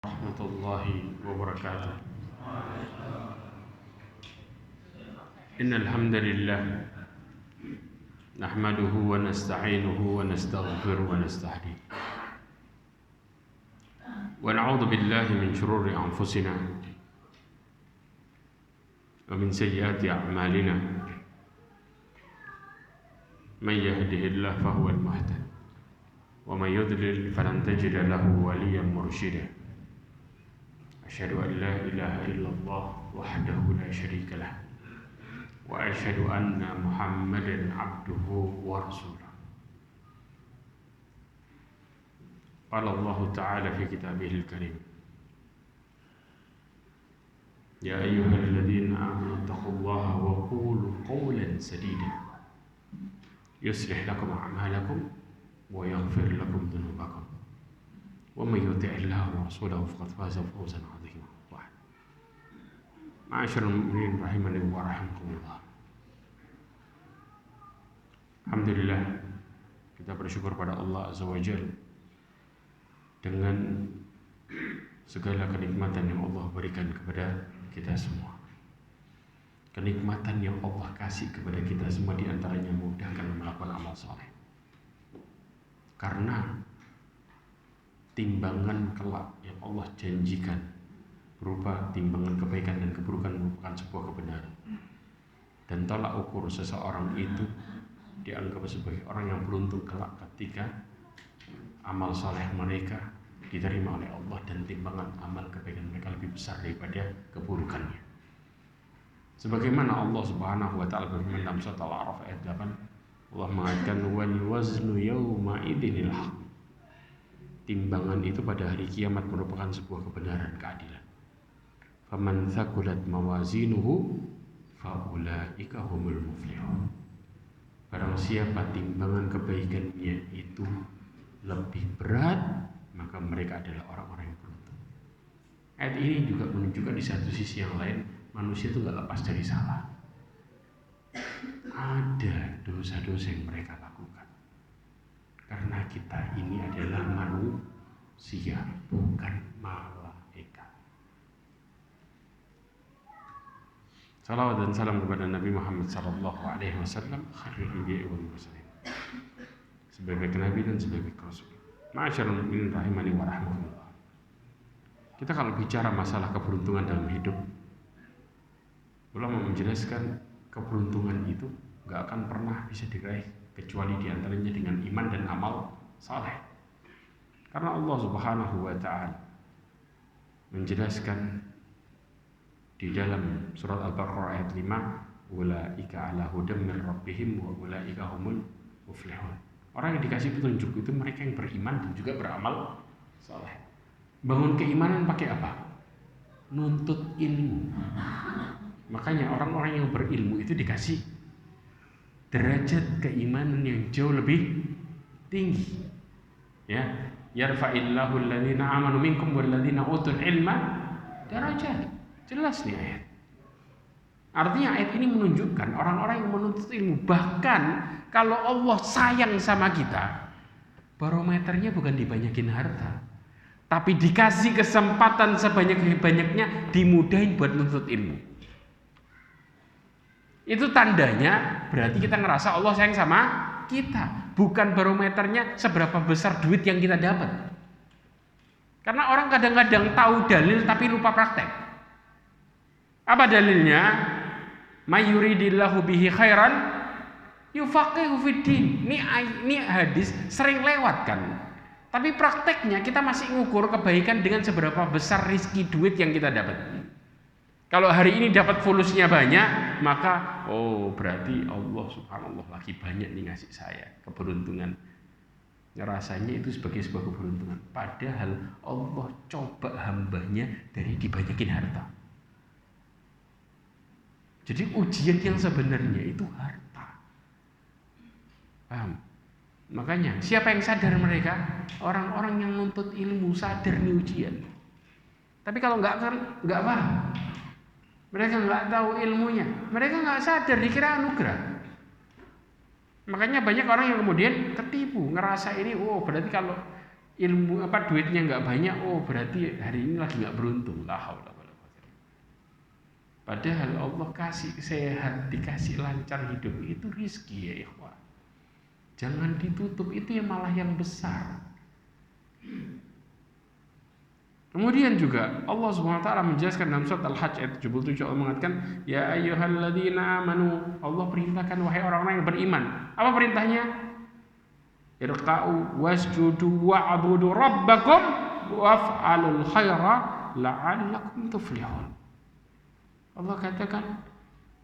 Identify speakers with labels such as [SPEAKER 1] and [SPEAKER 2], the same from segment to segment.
[SPEAKER 1] Warahmatullahi wabarakatuh. Innal hamdalillah nahmaduhu wa nasta'inuhu wa nastaghfiruhu wa nastahdihi wa na'udzu billahi min shururi anfusina wa min sayyiati a'malina man yahdihillahu fahuwal muhtadi wa man yudlil falan tajida lahu waliyyan mursyida. Asyhadu an la ilaha illallah wahdahu la syarika lah wa asyhadu anna Muhammadan abduhu wa rasuluh. Qala Allah Ta'ala fi kitabihil karim, ya ayyuhalladzina amanu taqullaha wa qulu qawlan sadida yuslih lakum a'malakum wa yaghfir lakum dhunubakum wa may yuti'illaha wa rasulahu faqad faza fawzan 'azima. Ma'asyiral mu'minin rahimani wa rahimakumullah. Alhamdulillah, kita bersyukur pada Allah Azza wa Jalla dengan segala kenikmatan yang Allah berikan kepada kita semua. Kenikmatan yang Allah kasih kepada kita semua diantaranya mudahkan melakukan amal saleh. Karena timbangan kelak yang Allah janjikan berupa timbangan kebaikan dan keburukan merupakan sebuah kebenaran. Dan tolak ukur seseorang itu dianggap sebagai orang yang beruntung kelak ketika amal saleh mereka diterima oleh Allah dan timbangan amal kebaikan mereka lebih besar daripada keburukannya. Sebagaimana Allah Subhanahu wa taala berfirman dalam surat Al-A'raf ayat 8, Allah mengatakan wal waznu yawma idzinil haq. Timbangan itu pada hari kiamat merupakan sebuah kebenaran, keadilan. Faman thaqulat mawazinuhu faulaika humul muflihun. Barang siapa timbangan kebaikannya itu lebih berat, maka mereka adalah orang-orang yang beruntung. Ayat ini juga menunjukkan di satu sisi yang lain, manusia itu gak lepas dari salah. Ada dosa-dosa yang mereka lakukan. Karena kita ini adalah manusia, bukan malaikat. Salawat dan salam kepada Nabi Muhammad sallallahu alaihi wasallam, khairul anbiya'i wal mursalin. Sebagai nabi dan sebagai rasul. Ma'asyiral mu'minin rahimani wa rahimakumullah. Kita kalau bicara masalah keberuntungan dalam hidup, ulama menjelaskan keberuntungan itu gak akan pernah bisa diraih kecuali diantaranya dengan iman dan amal saleh. Karena Allah Subhanahu wa ta'ala menjelaskan di dalam surat Al-Baqarah ayat 5, ulaika ala hudam min rabbihim wa ulaika humul muflihun. Orang yang dikasih petunjuk itu mereka yang beriman dan juga beramal saleh. Bangun keimanan pakai apa? Nuntut ilmu. Makanya orang-orang yang berilmu itu dikasih derajat keimanan yang jauh lebih tinggi. Ya, yarfa'illahu alladhina amanu minkum walladhina utul ilma darajat. Jelas nih ayat. Artinya ayat ini menunjukkan orang-orang yang menuntut ilmu, bahkan kalau Allah sayang sama kita, barometernya bukan dibanyakin harta, tapi dikasih kesempatan sebanyak-banyaknya, dimudahin buat menuntut ilmu. Itu tandanya berarti kita ngerasa Allah sayang sama kita. Bukan barometernya seberapa besar duit yang kita dapat. Karena orang kadang-kadang tahu dalil tapi lupa praktek. Apa dalilnya? May yuridillahu bihi khairan yufaqihu fiddin. Ini hadis sering lewat kan. Tapi prakteknya kita masih ngukur kebaikan dengan seberapa besar rizki duit yang kita dapat. Kalau hari ini dapat fulusnya banyak, maka berarti Allah subhanallah lagi banyak nih ngasih saya keberuntungan. Ngerasanya itu sebagai sebuah keberuntungan. Padahal Allah coba hambanya dari dibanyakin harta. Jadi ujian yang sebenarnya itu harta. Paham? Makanya siapa yang sadar mereka? Orang-orang yang nuntut ilmu sadar nih ujian. Tapi kalau nggak paham, mereka nggak tahu ilmunya, mereka nggak sadar dikira anugerah. Makanya banyak orang yang kemudian ketipu, ngerasa ini, berarti kalau ilmu duitnya nggak banyak, oh berarti hari ini lagi nggak beruntung. La haula wala quwwata. Padahal Allah kasih sehat, dikasih lancar hidup itu rizki ya ikhwah. Jangan ditutup, itu yang malah yang besar. Kemudian juga Allah Subhanahu wa taala menjelaskan dalam surat Al-Hajj ayat 77, Allah mengatakan, "Ya ayyuhalladzina amanu." Allah perintahkan wahai orang-orang yang beriman. Apa perintahnya? Irka'u wasjudu wa'budu rabbakum waf'alul khaira la'allakum tuflihun. Allah katakan,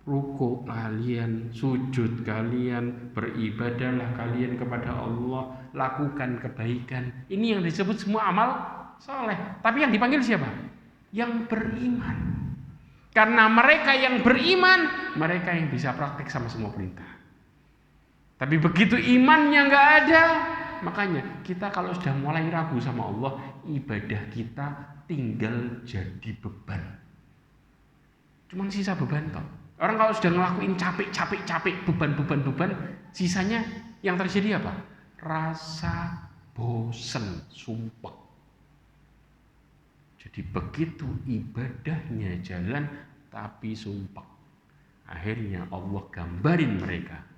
[SPEAKER 1] ruku kalian, sujud kalian, beribadahlah kalian kepada Allah, lakukan kebaikan. Ini yang disebut semua amal soleh. Tapi yang dipanggil siapa? Yang beriman. Karena mereka yang beriman, mereka yang bisa praktik sama semua perintah. Tapi begitu imannya nggak ada, makanya kita kalau sudah mulai ragu sama Allah, ibadah kita tinggal jadi beban. Cuman sisa beban toh. Orang kalau sudah ngelakuin capek, beban, sisanya yang terjadi apa? Rasa bosen, sumpah. Jadi begitu ibadahnya jalan, tapi sumpah. Akhirnya Allah gambarin mereka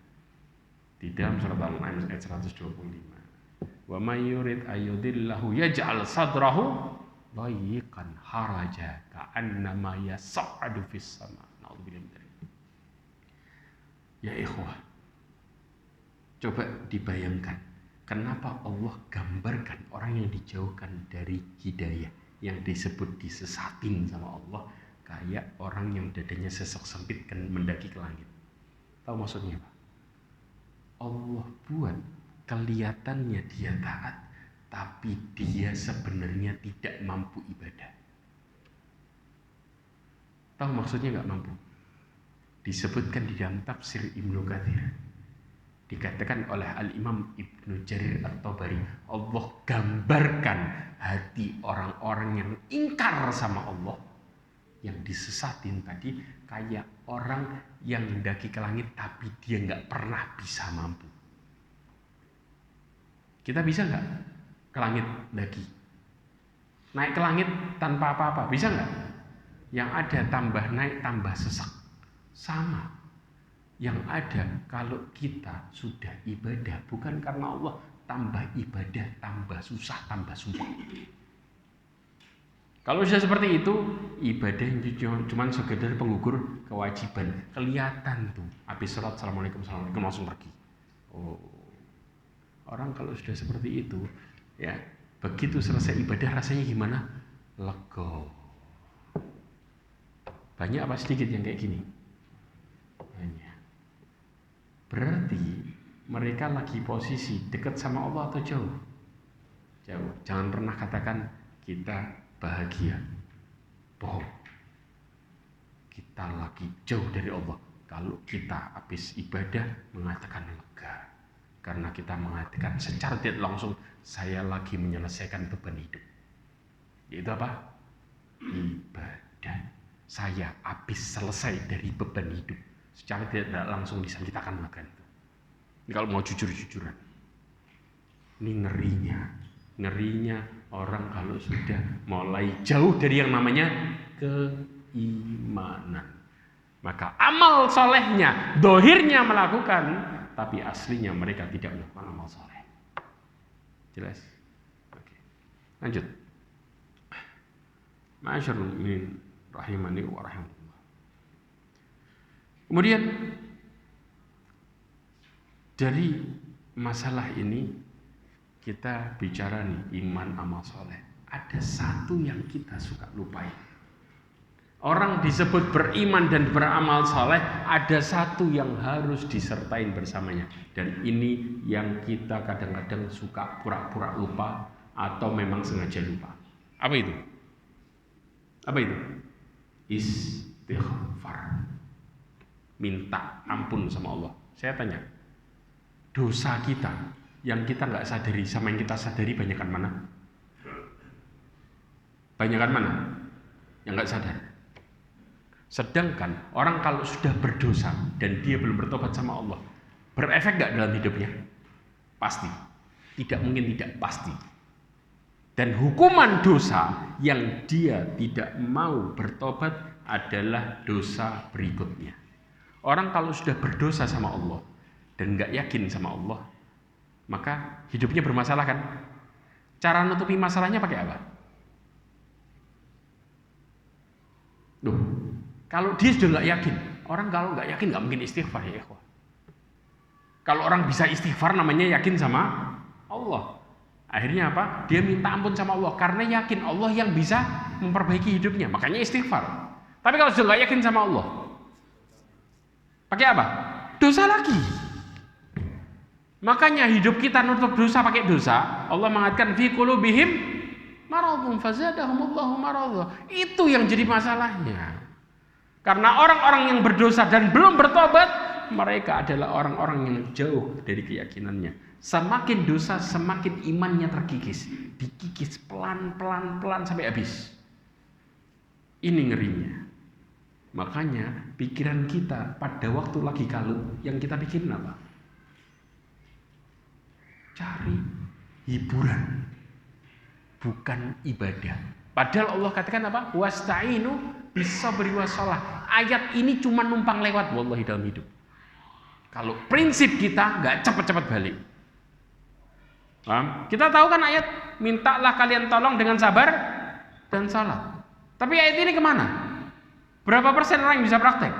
[SPEAKER 1] di dalam surat Al-An'am ayat 125. Wa may yurid ayyudillahu yaj'al sadrahu dayiqan haraja ka'annama yas'adu fis sama. Nauzubillah min dzalik. Ya ikhwah, coba dibayangkan kenapa Allah gambarkan orang yang dijauhkan dari hidayah, yang disebut disesatin sama Allah, kayak orang yang dadanya sesek sempit mendaki ke langit. Tahu maksudnya apa? Allah buat kelihatannya dia taat, tapi dia sebenarnya tidak mampu ibadah. Tahu maksudnya nggak mampu? Disebutkan di dalam tafsir Ibnu Katsir, dikatakan oleh Al-Imam Ibnu Jarir At-Tabari, Allah gambarkan hati orang-orang yang ingkar sama Allah, yang disesatin tadi, kayak orang yang mendaki ke langit tapi dia nggak pernah bisa mampu. Kita bisa nggak ke langit daki? Naik ke langit tanpa apa-apa, bisa nggak? Yang ada tambah naik tambah sesak. Sama. Yang ada kalau kita sudah ibadah, bukan karena Allah, tambah ibadah, tambah susah, tambah sumpah. Kalau sudah seperti itu, ibadah cuma sekedar penggugur kewajiban. Kelihatan tuh, habis sholat, assalamualaikum langsung pergi. Oh, orang kalau sudah seperti itu, ya begitu selesai ibadah rasanya gimana? Lega. Banyak apa sedikit yang kayak gini? Banyak. Berarti mereka lagi posisi dekat sama Allah atau jauh? Jauh. Jangan pernah katakan kita bahagia. Bohong. Kita lagi jauh dari Allah kalau kita habis ibadah mengatakan lega. Karena kita mengatakan secara tidak langsung, saya lagi menyelesaikan beban hidup. Yaitu apa? Ibadah. Saya habis selesai dari beban hidup. Secara tidak langsung diceritakan makan. Ini kalau mau jujur-jujuran. Ini ngerinya orang kalau sudah mulai jauh dari yang namanya keimanan. Maka amal solehnya, dohirnya melakukan, tapi aslinya mereka tidak melakukan amal soleh. Jelas? Oke. Lanjut. Ma'asyarul mu'minin rahimani wa rahimakumullah. Kemudian dari masalah ini kita bicara nih iman amal soleh. Ada satu yang kita suka lupain. Orang disebut beriman dan beramal soleh, ada satu yang harus disertain bersamanya. Dan ini yang kita kadang-kadang suka pura-pura lupa atau memang sengaja lupa. Apa itu? Apa itu? Istighfar. Minta ampun sama Allah. Saya tanya, dosa kita yang kita nggak sadari sama yang kita sadari banyakan mana? Banyakan mana? Yang nggak sadar. Sedangkan orang kalau sudah berdosa dan dia belum bertobat sama Allah, berefek nggak dalam hidupnya? Pasti. Tidak mungkin tidak, pasti. Dan hukuman dosa yang dia tidak mau bertobat adalah dosa berikutnya. Orang kalau sudah berdosa sama Allah dan nggak yakin sama Allah, maka hidupnya bermasalah kan? Cara nutupi masalahnya pakai apa? Loh, kalau dia sudah nggak yakin, orang kalau nggak yakin nggak mungkin istighfar ya ikhwah. Kalau orang bisa istighfar namanya yakin sama Allah. Akhirnya apa? Dia minta ampun sama Allah karena yakin Allah yang bisa memperbaiki hidupnya. Makanya istighfar. Tapi kalau sudah nggak yakin sama Allah, pakai apa? Dosa lagi. Makanya hidup kita nutup dosa pakai dosa. Allah mengatakan fi qulubihim maradun fazadahumullahu maradha. Itu yang jadi masalahnya. Karena orang-orang yang berdosa dan belum bertobat, mereka adalah orang-orang yang jauh dari keyakinannya. Semakin dosa, semakin imannya terkikis. Dikikis pelan-pelan sampai habis. Ini ngerinya. Makanya pikiran kita pada waktu lagi kalut, yang kita pikirin apa? Cari hiburan, bukan ibadah. Padahal Allah katakan apa? Wasta'inu bis-sabri was-shalah. Ayat ini cuma numpang lewat wallahi dalam hidup. Kalau prinsip kita nggak cepat-cepat balik. Paham? Kita tahu kan ayat, mintalah kalian tolong dengan sabar dan salat. Tapi ayat ini kemana? Berapa persen orang yang bisa praktek?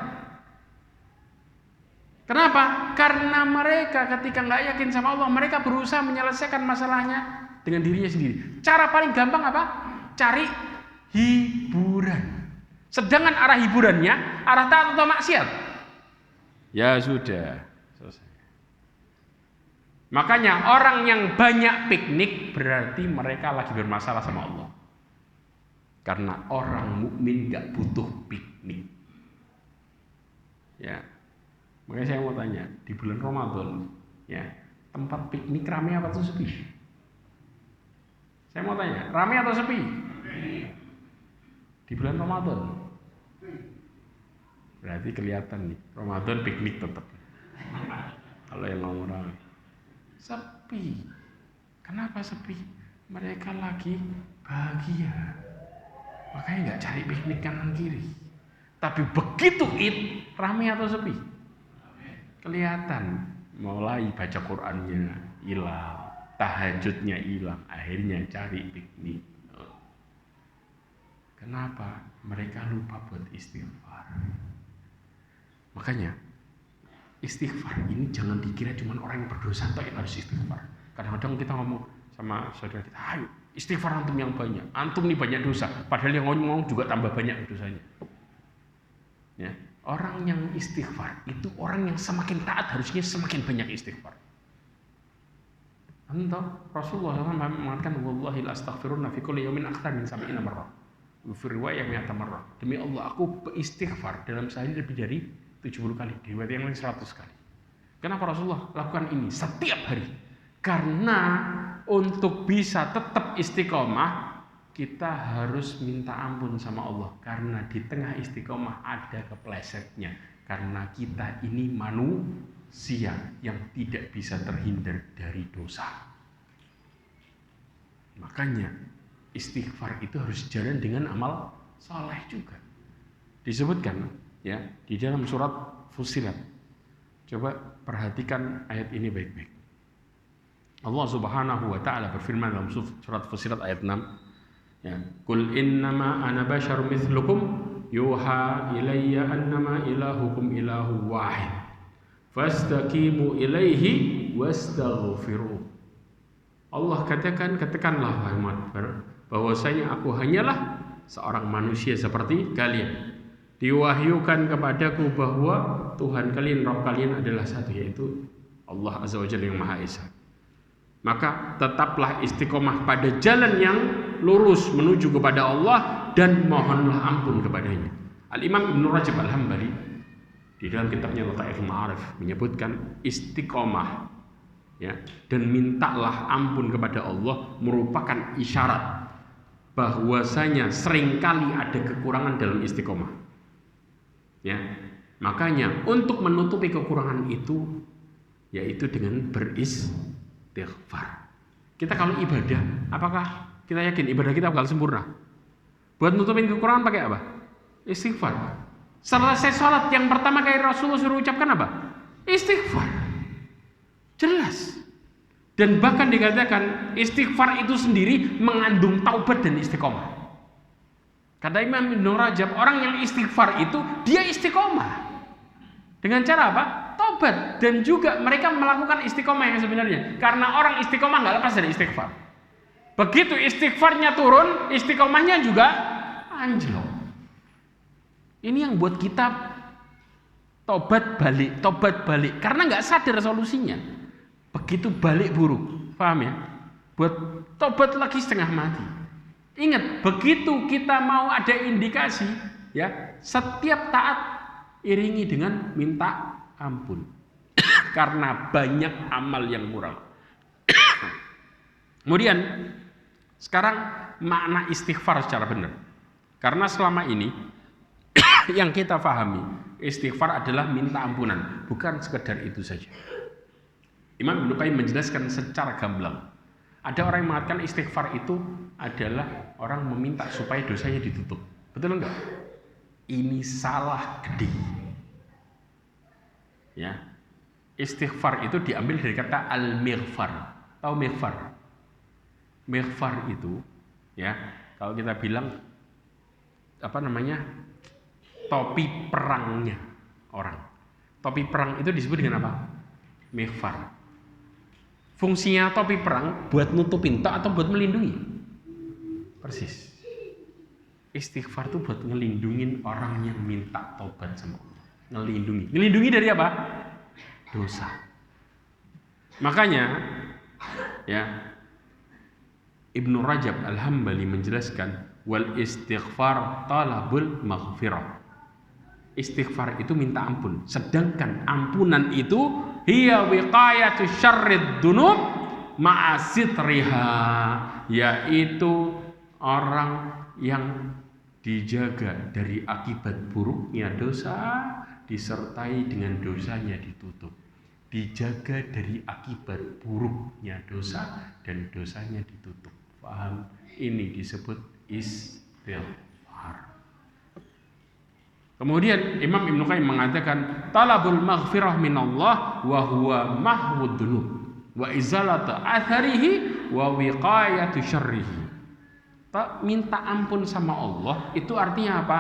[SPEAKER 1] Kenapa? Karena mereka ketika nggak yakin sama Allah, mereka berusaha menyelesaikan masalahnya dengan dirinya sendiri. Cara paling gampang apa? Cari hiburan. Sedangkan arah hiburannya, arah taat atau maksiat? Ya sudah, selesai. Makanya orang yang banyak piknik berarti mereka lagi bermasalah sama Allah. Karena orang mukmin gak butuh piknik. Ya. Makanya saya mau tanya, di bulan Ramadan, ya, tempat piknik ramai apa tuh sepi? Saya mau tanya, ramai atau sepi? Di bulan Ramadan. Berarti kelihatan nih, Ramadan piknik tetap. Kalau yang ngomong ramai. Sepi. Kenapa sepi? Mereka lagi bahagia. Makanya nggak cari piknik kanan kiri. Tapi begitu Id, ramai atau sepi? Kelihatan. Mulai baca Qur'annya hilang, tahajudnya hilang, akhirnya cari piknik. Kenapa? Mereka lupa buat istighfar. Makanya istighfar ini jangan dikira cuma orang yang berdosa atau yang harus istighfar. Kadang-kadang kita ngomong sama saudara kita, ayo istighfar antum yang banyak. Antum nih banyak dosa, padahal yang ngomong juga tambah banyak dosanya. Ya, orang yang istighfar itu orang yang semakin taat harusnya semakin banyak istighfar. Entah Rasulullah SAW mengatakan wallahi la astaghfiruna fi kulli yawmin akthar min 70 marrah. Fi riwayah 100 marrah. Demi Allah aku beristighfar dalam sehari lebih dari 70 kali, di riwayat yang lain 100 kali. Kenapa Rasulullah lakukan ini setiap hari? Karena untuk bisa tetap istiqomah, kita harus minta ampun sama Allah. Karena di tengah istiqomah ada keplesetnya. Karena kita ini manusia yang tidak bisa terhindar dari dosa. Makanya istighfar itu harus jalan dengan amal saleh juga. Disebutkan ya di dalam surat Fussilat. Coba perhatikan ayat ini baik-baik. Allah Subhanahu wa taala berfirman dalam surat Fussilat ayat 6. Ya, qul innama ana basyarum mithlukum yuha ilayya annama ilahukum ilahu wahid. Fastaqimu ilaihi wastaghfiru. Allah katakanlah Muhammad bahwasanya aku hanyalah seorang manusia seperti kalian. Diwahyukan kepadaku bahwa Tuhan kalian, Rabb kalian adalah satu, yaitu Allah Azza wa Jalla yang Maha Esa. Maka tetaplah istiqomah pada jalan yang lurus menuju kepada Allah dan mohonlah ampun kepadanya. Al-Imam Ibnu Rajab Al-Hambali di dalam kitabnya Lataiful Ma'arif menyebutkan istiqomah ya, dan mintalah ampun kepada Allah merupakan isyarat bahwasanya seringkali ada kekurangan dalam istiqomah. Ya, makanya untuk menutupi kekurangan itu yaitu dengan beristighfar. Kita kalau ibadah, apakah kita yakin ibadah kita bakal sempurna. Buat nutupin kekurangan pakai apa? Istighfar. Selesai sholat yang pertama kayak Rasulullah suruh ucapkan apa? Istighfar. Jelas. Dan bahkan dikatakan istighfar itu sendiri mengandung taubat dan istiqomah. Kata Imam Ibnu Rajab, orang yang istighfar itu dia istiqomah. Dengan cara apa? Taubat. Dan juga mereka melakukan istiqomah yang sebenarnya. Karena orang istiqomah nggak lepas dari istighfar. Begitu istighfarnya turun, istiqomahnya juga anjlok. Ini yang buat kita tobat balik. Karena nggak sadar solusinya. Begitu balik buruk, paham ya? Buat tobat lagi setengah mati. Ingat, begitu kita mau ada indikasi, ya, setiap taat iringi dengan minta ampun. Karena banyak amal yang kurang. Kemudian sekarang makna istighfar secara benar. Karena selama ini yang kita pahami, istighfar adalah minta ampunan, bukan sekedar itu saja. Imam Ibnu Qayyim menjelaskan secara gamblang. Ada orang yang mengatakan istighfar itu adalah orang meminta supaya dosanya ditutup. Betul enggak? Ini salah gede. Ya. Istighfar itu diambil dari kata al-mighfar. Tahu mighfar? Mighfar itu, ya, kalau kita bilang apa namanya? Topi perangnya orang. Topi perang itu disebut dengan apa? Mighfar. Fungsinya topi perang buat nutupin tok atau buat melindungi? Persis. Istighfar itu buat ngelindungin orang yang minta tobat sama Allah. Ngelindungi. Ngelindungi dari apa? Dosa. Makanya ya Ibnu Rajab Al-Hambali menjelaskan wal istighfar talabul maghfirah. Istighfar itu minta ampun. Sedangkan ampunan itu hiya wiqayatu syarrid dunub ma'asitriha, yaitu orang yang dijaga dari akibat buruknya dosa disertai dengan dosanya ditutup. Dijaga dari akibat buruknya dosa dan dosanya ditutup. Paham? Ini disebut istighfar. Kemudian Imam Ibnu Qayyim mengatakan talabul maghfirah minallah wa huwa mahwud dunub wa izalatu atharihi wa wiqayatu syarrihi. Minta ampun sama Allah itu artinya apa?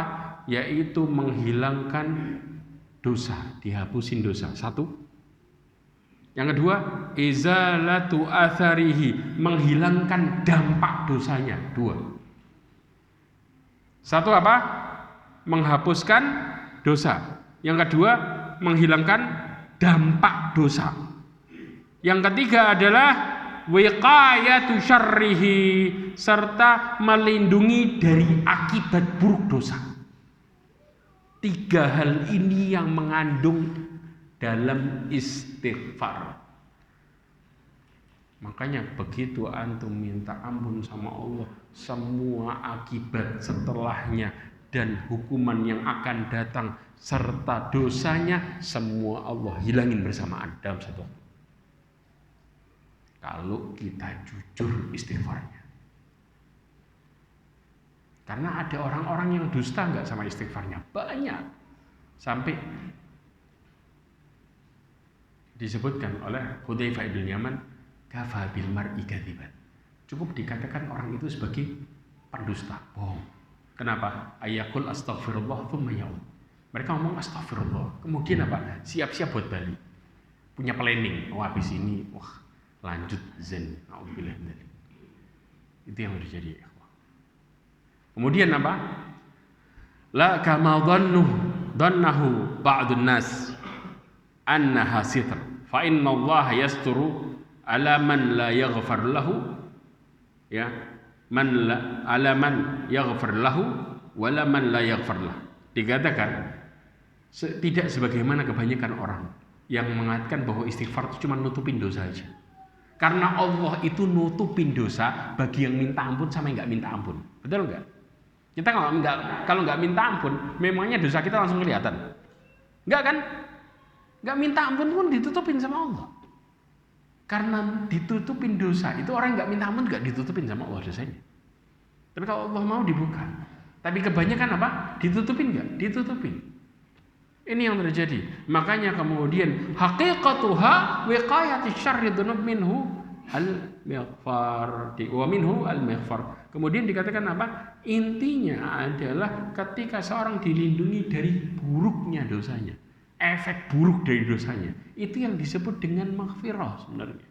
[SPEAKER 1] Yaitu menghilangkan dosa, dihapusin dosa. Satu. Yang kedua, izalatu atharihi, menghilangkan dampak dosanya. Dua. Satu apa? Menghapuskan dosa. Yang kedua, menghilangkan dampak dosa. Yang ketiga adalah wiqayatu syarrihi, serta melindungi dari akibat buruk dosa. Tiga hal ini yang mengandung dalam istighfar. Makanya begitu antum minta ampun sama Allah, semua akibat setelahnya dan hukuman yang akan datang serta dosanya semua Allah hilangin bersamaan dalam satu waktu. Kalau kita jujur istighfarnya. Karena ada orang-orang yang dusta nggak sama istighfarnya, banyak. Sampai disebutkan oleh Hudzaifah bin Yaman, kafa bil mar'i kadziban. Cukup dikatakan orang itu sebagai pendusta, bohong. Kenapa? Ayakul astaghfirullah tsumma yaum. Mereka ngomong astaghfirullah, kemudian apa? Siap-siap buat balik. Punya planning, habis ini lanjut zen. Nauzubillah min dzalik. Itu yang terjadi. Kemudian apa? La kama dhannahu ba'dun nas annaha sitr. Fa inna Allah yasturu ala man la yaghfar lahu, ya, ala man yaghfir lahu wala man la yaghfir lah. Dikatakan tidak sebagaimana kebanyakan orang yang mengatakan bahwa istighfar itu cuma nutupin dosa aja. Karena Allah itu nutupin dosa bagi yang minta ampun sama yang nggak minta ampun. Betul nggak? Kita kalau nggak minta ampun, memangnya dosa kita langsung kelihatan? Nggak kan? Nggak minta ampun pun ditutupin sama Allah. Karena ditutupin dosa, itu orang yang nggak minta ampun nggak ditutupin sama Allah dosanya. Tapi kalau Allah mau dibuka. Tapi kebanyakan apa? Ditutupin enggak? Ditutupin. Ini yang terjadi. Makanya kemudian haqiqatuha wiqayati syarri dzunub minhu al-maghfar wa minhu al-maghfar. Kemudian dikatakan apa? Intinya adalah ketika seorang dilindungi dari buruknya dosanya, efek buruk dari dosanya, itu yang disebut dengan maghfirah sebenarnya.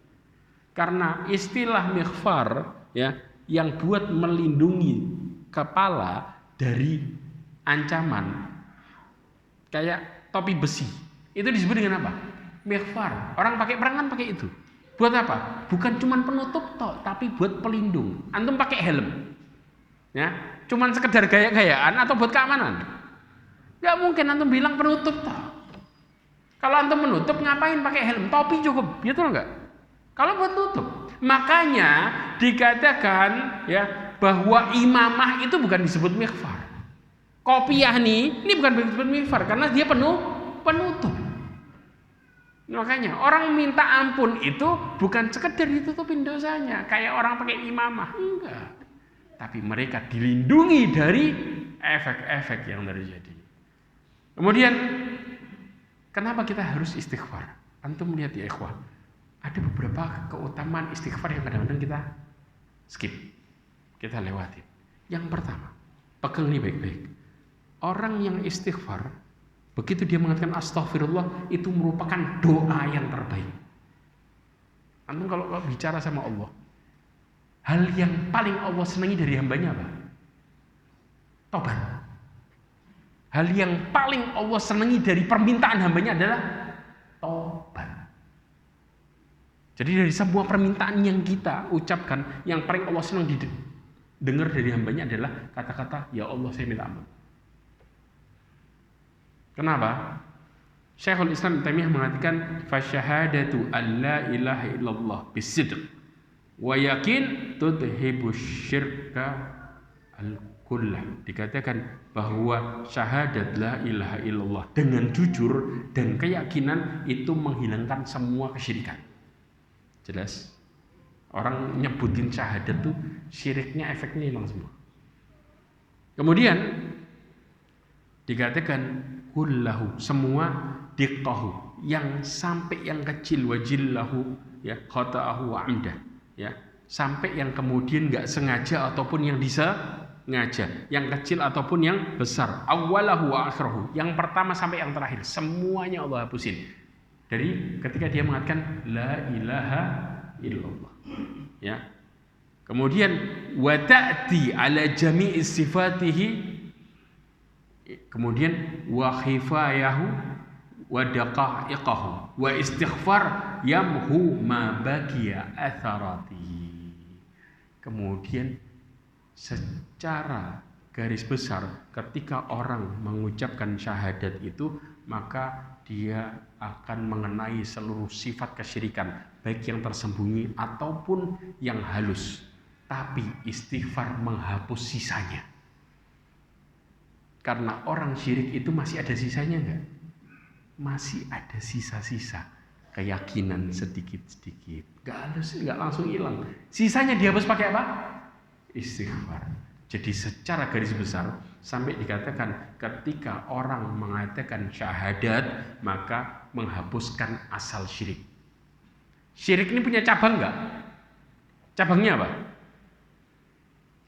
[SPEAKER 1] Karena istilah maghfar ya, yang buat melindungi kepala dari ancaman kayak topi besi, itu disebut dengan apa? Maghfar. Orang pakai perang kan pakai itu. Buat apa? Bukan cuma penutup toh, tapi buat pelindung. Antum pakai helm, ya, cuman sekedar gaya-gayaan atau buat keamanan? Gak mungkin antum bilang penutup toh. Kalau antum menutup ngapain pakai helm? Topi cukup, gitu loh nggak? Kalau buat tutup, makanya dikatakan ya bahwa imamah itu bukan disebut maghfar. Kopiah nih, ini bukan disebut maghfar karena dia penutup. Makanya orang minta ampun itu bukan sekedar ditutupin dosanya kayak orang pakai imamah, enggak. Tapi mereka dilindungi dari efek-efek yang terjadi. Kemudian kenapa kita harus istighfar? Antum lihat ya ikhwah, ada beberapa keutamaan istighfar yang kadang-kadang kita skip, kita lewatin. Yang pertama, pegang nih baik-baik. Orang yang istighfar, begitu dia mengatakan astaghfirullah, itu merupakan doa yang terbaik. Antum kalau bicara sama Allah, hal yang paling Allah senangi dari hambanya apa? Tobat. Hal yang paling Allah senangi dari permintaan hambanya adalah tobat. Jadi dari semua permintaan yang kita ucapkan, yang paling Allah senang didengar dari hambanya adalah kata-kata, ya Allah saya minta ampun. Kenapa? Syekhul Islam Ibnu Taimiyah mengatakan fasyahadatu alla ilaha illallah bisidq wa yakin tudhibu syirka al-kullah. Dikatakan bahwa syahadat la ilaha illallah dengan jujur dan keyakinan itu menghilangkan semua kesyirikan. Jelas? Orang nyebutin syahadat tuh syiriknya efeknya hilang semua. Kemudian dikatakan kullahu, semua diqqahu, yang sampai yang kecil, wajillahu ya, khata'ahu wa amdah ya, sampai yang kemudian enggak sengaja ataupun yang disengaja, yang kecil ataupun yang besar, awwalahu wa akhirahu, yang pertama sampai yang terakhir, semuanya Allah hapusin. Dari ketika dia mengatakan la ilaha illallah ya. Kemudian wa ta'ti ala jami'i sifatihi, kemudian wa khifayahu wa daqa'iqahu wa istighfar yamhu ma baqiya atharatihi. Kemudian secara garis besar ketika orang mengucapkan syahadat itu, maka dia akan mengenai seluruh sifat kesyirikan, baik yang tersembunyi ataupun yang halus. Tapi istighfar menghapus sisanya. Karena orang syirik itu masih ada sisanya enggak? Masih ada sisa-sisa keyakinan sedikit-sedikit. Enggak langsung hilang. Sisanya dihapus pakai apa? Istighfar. Jadi secara garis besar sampai dikatakan ketika orang mengatakan syahadat, maka menghapuskan asal syirik. Syirik ini punya cabang enggak? Cabangnya apa?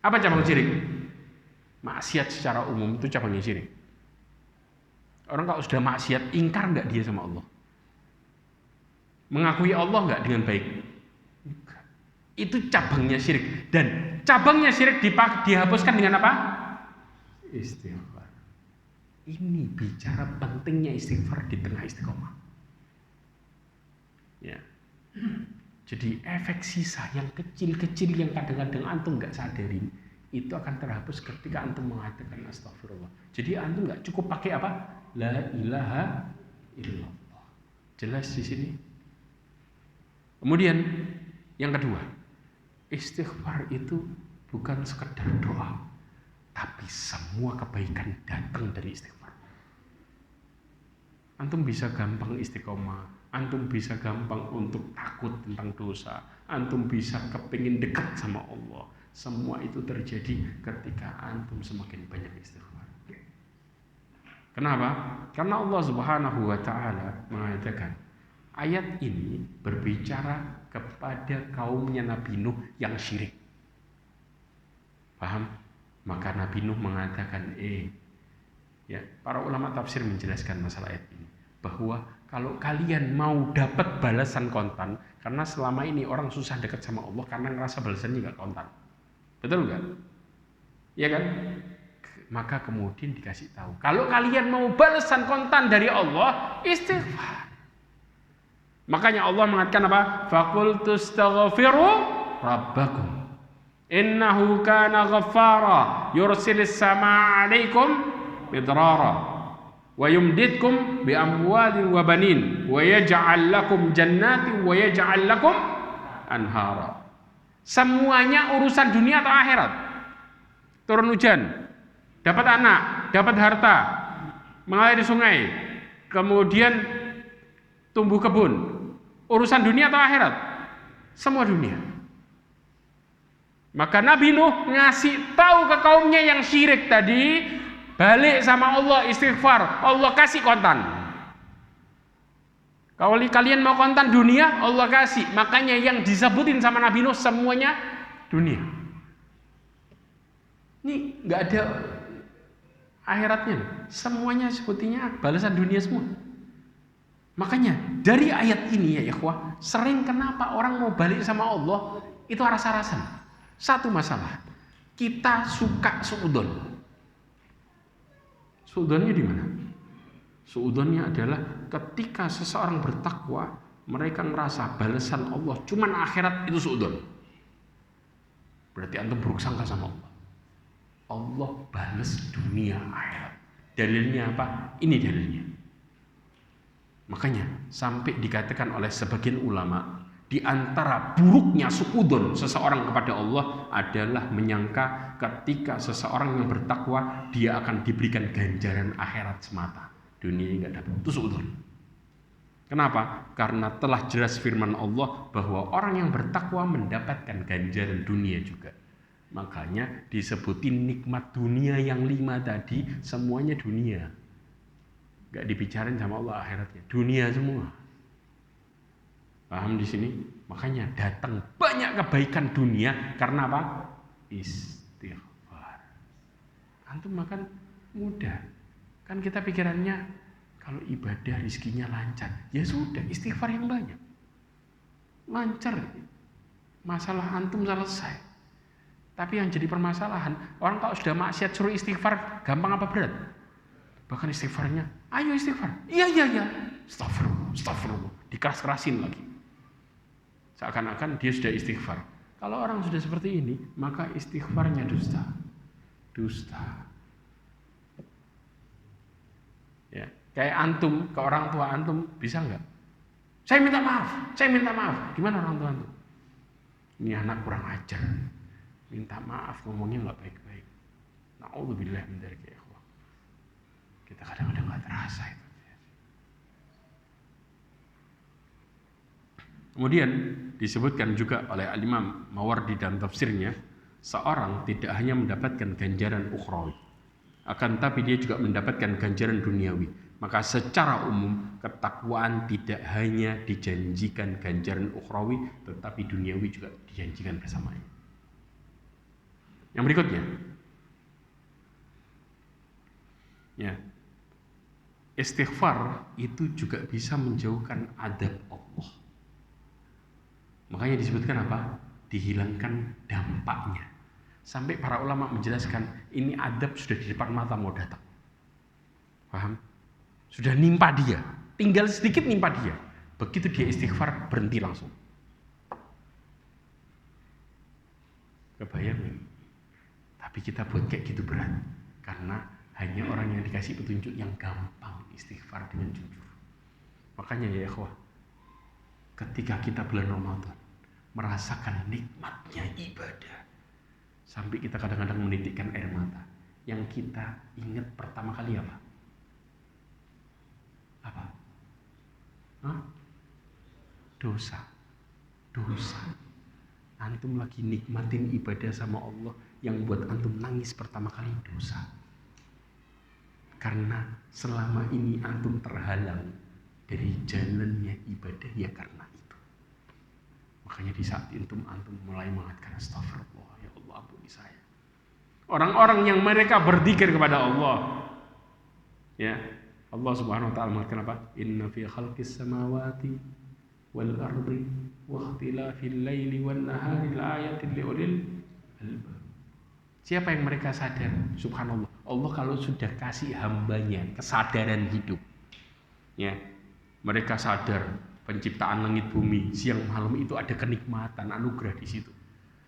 [SPEAKER 1] Apa cabang syirik? Maksiat secara umum itu cabangnya syirik. Orang kalau sudah maksiat, ingkar enggak dia sama Allah? Mengakui Allah enggak dengan baik? Itu cabangnya syirik. Dan cabangnya syirik dihapuskan dengan apa? Istighfar. Ini bicara pentingnya istighfar di tengah istiqomah. Ya. Jadi efek sisa yang kecil-kecil yang kadang-kadang antum nggak sadarin, itu akan terhapus ketika antum mengatakan astagfirullah. Jadi antum nggak cukup pakai apa? La ilaha illallah. Jelas di sini. Kemudian yang kedua, istighfar itu bukan sekedar doa, tapi semua kebaikan datang dari istighfar. Antum bisa gampang istiqomah, antum bisa gampang untuk takut tentang dosa, antum bisa kepingin dekat sama Allah. Semua itu terjadi ketika antum semakin banyak istighfar. Kenapa? Karena Allah Subhanahu wa taala mengatakan ayat ini berbicara kepada kaumnya Nabi Nuh yang syirik. Paham? Maka Nabi Nuh mengatakan, ya, para ulama tafsir menjelaskan masalah ayat ini bahwa kalau kalian mau dapat balasan kontan, karena selama ini orang susah dekat sama Allah karena ngerasa balasannya nggak kontan. Betul nggak? Ya kan? Maka kemudian dikasih tahu, kalau kalian mau balasan kontan dari Allah, istighfar. Makanya Allah mengatakan apa? Faqultu astaghfiru rabbakum innahu kana ghaffara yursilis samaa 'alaikum midrara wa yumditkum bi amwalin wa banin wa yaj'al lakum jannatin wa yaj'al lakum anhara. Semuanya urusan dunia atau akhirat. Turun hujan, dapat anak, dapat harta, mengalir sungai, kemudian tumbuh kebun. Urusan dunia atau akhirat? Semua dunia. Maka Nabi Nuh ngasih tahu ke kaumnya yang syirik tadi, balik sama Allah, istighfar, Allah kasih kontan. Kalau kalian mau kontan dunia, Allah kasih. Makanya yang disebutin sama Nabi Nuh semuanya dunia. Ini nggak ada akhiratnya, semuanya sebutinya balasan dunia semua. Makanya dari ayat ini ya ikhwah, sering kenapa orang mau balik sama Allah itu rasa-rasan. Satu masalah, kita suka suudon. Suudonnya di mana? Suudonnya adalah ketika seseorang bertakwa, mereka ngerasa balasan Allah cuman akhirat, itu suudon. Berarti antum buruk sangka sama Allah. Allah balas dunia akhirat. Dalilnya apa? Ini dalilnya. Makanya sampai dikatakan oleh sebagian ulama, di antara buruknya suudzon seseorang kepada Allah adalah menyangka ketika seseorang yang bertakwa dia akan diberikan ganjaran akhirat semata, dunia enggak dapat. Itu suudzon. Kenapa? Karena telah jelas firman Allah bahwa orang yang bertakwa mendapatkan ganjaran dunia juga. Makanya disebutin nikmat dunia yang 5 tadi semuanya dunia. Gak dibicarain sama Allah akhiratnya, dunia semua. Paham di sini? Makanya datang banyak kebaikan dunia karena apa? Istighfar. Antum makan mudah. Kan kita pikirannya kalau ibadah rizkinya lancar. Ya sudah, istighfar yang banyak. Lancar. Masalah antum selesai. Tapi yang jadi permasalahan, orang kalau sudah maksiat suruh istighfar, gampang apa berat? Bahkan istighfarnya, ayo istighfar. Iya. Astagfirullah. Dikeras-kerasin lagi. Seakan-akan dia sudah istighfar. Kalau orang sudah seperti ini, maka istighfarnya dusta. Ya, kayak antum, ke orang tua antum, bisa nggak? Saya minta maaf. Gimana orang tua antum? Ini anak kurang ajar. Minta maaf, ngomongnya nggak baik-baik. Na'udzubillah min dzalik ya ikhwah. Kita kadang-kadang nggak terasa itu. Kemudian disebutkan juga oleh Al-Imam Mawardi dalam tafsirnya, seorang tidak hanya mendapatkan ganjaran ukhrawi, akan tapi dia juga mendapatkan ganjaran duniawi. Maka secara umum ketakwaan tidak hanya dijanjikan ganjaran ukhrawi, tetapi duniawi juga dijanjikan bersamanya. Yang berikutnya, ya, istighfar itu juga bisa menjauhkan adab Allah. Makanya disebutkan apa? Dihilangkan dampaknya. Sampai para ulama menjelaskan ini adab sudah di depan mata mau datang. Paham? Sudah nimpa dia, tinggal sedikit nimpa dia. Begitu dia istighfar berhenti langsung. Kebayang nih? Tapi kita buat kayak gitu berat. Karena hanya orang yang dikasih petunjuk yang gampang istighfar dengan jujur. Makanya ya ikhwah, ketika kita bulan Ramadan merasakan nikmatnya ibadah, sampai kita kadang-kadang menitikkan air mata, yang kita ingat pertama kali apa? Dosa. Antum lagi nikmatin ibadah sama Allah, yang buat antum nangis pertama kali dosa. Karena selama ini antum terhalang dari jalannya ibadah ya karena itu. Makanya di saat antum mulai mengatakan astagfirullah, ya Allah ampuni saya. Orang-orang yang mereka berzikir kepada Allah, ya Allah Subhanahu wa taala mengatakan apa? Inna fi khalqis samawati wal ardi wa ikhtilafil laili wan nahari laayatin liulil albab. Siapa yang mereka sadar? Subhanallah. Allah kalau sudah kasih hambanya kesadaran hidup, ya, mereka sadar penciptaan langit bumi, siang malam itu ada kenikmatan, anugerah di situ.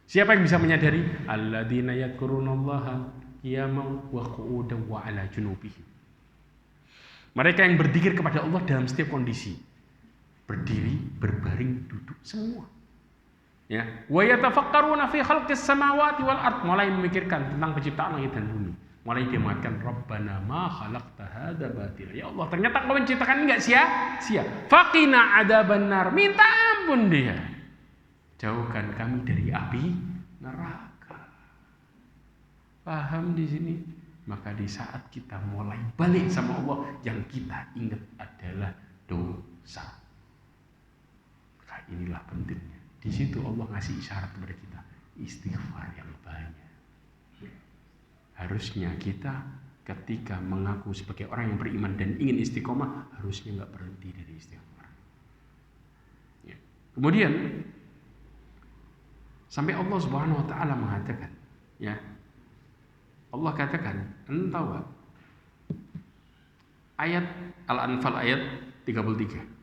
[SPEAKER 1] Siapa yang bisa menyadari? Alladzina yadhkurunallaha qiyaman wa qu'udan wa 'ala junubihim. Mereka yang berzikir kepada Allah dalam setiap kondisi. Berdiri, berbaring, duduk, semua. Ya, wa yatafakkaruna fi khalqis samawati wal ard, mulai memikirkan tentang penciptaan langit dan bumi. Mulai dia mengatakan Rabbana ma khalaqta hadza batila. Ya Allah, ternyata Kau menciptakan ini enggak sia-sia. Faqina adzabannar, minta ampun dia. Jauhkan kami dari api neraka. Paham di sini? Maka di saat kita mulai balik sama Allah, yang kita ingat adalah dosa. Maka inilah pentingnya. Di situ Allah ngasih isyarat kepada kita, istighfar yang banyak. Harusnya kita ketika mengaku sebagai orang yang beriman dan ingin istiqomah, harusnya nggak berhenti dari istighfar. Ya. Kemudian sampai Allah Subhanahu wa taala mengatakan, ya, Allah katakan, entah apa? Ayat Al-Anfal ayat 33.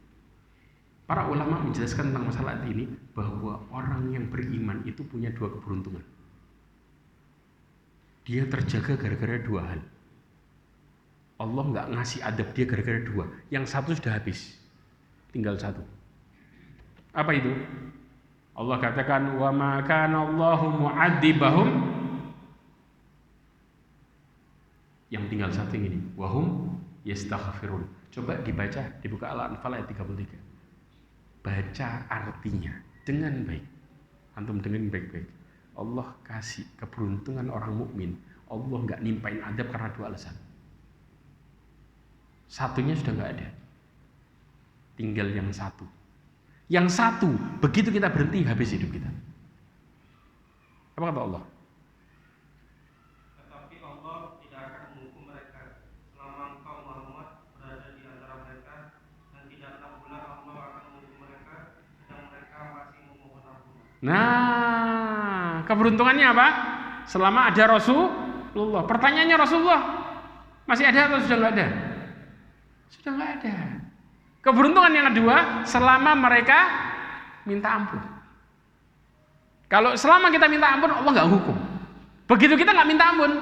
[SPEAKER 1] Para ulama menjelaskan tentang masalah ini bahwa orang yang beriman itu punya dua keberuntungan. Dia terjaga gara-gara dua hal. Allah nggak ngasih adab dia gara-gara dua. Yang satu sudah habis, tinggal satu. Apa itu? Allah katakan, wa ma kana Allahu mu'adzibahum. Yang tinggal satu yang ini, wahum yastaghfirun. Coba dibuka Al-Anfal ayat 33. Baca artinya dengan baik. Antum dengerin baik-baik. Allah kasih keberuntungan orang mukmin. Allah nggak nimpain adab karena dua alasan. Satunya sudah nggak ada, tinggal yang satu. Yang satu, begitu kita berhenti, habis hidup kita. Apa kata Allah?
[SPEAKER 2] Tetapi Allah tidak akan menghukum mereka selama engkau Muhammad berada di antara mereka, dan tidaklah pula Allah akan menghukum mereka sedang mereka masih memohon ampun.
[SPEAKER 1] Nah, keberuntungannya apa? Selama ada Rasulullah. Pertanyaannya, Rasulullah masih ada atau sudah nggak ada? Sudah nggak ada. Keberuntungan yang kedua, selama mereka minta ampun. Kalau selama kita minta ampun, Allah nggak hukum. Begitu kita nggak minta ampun,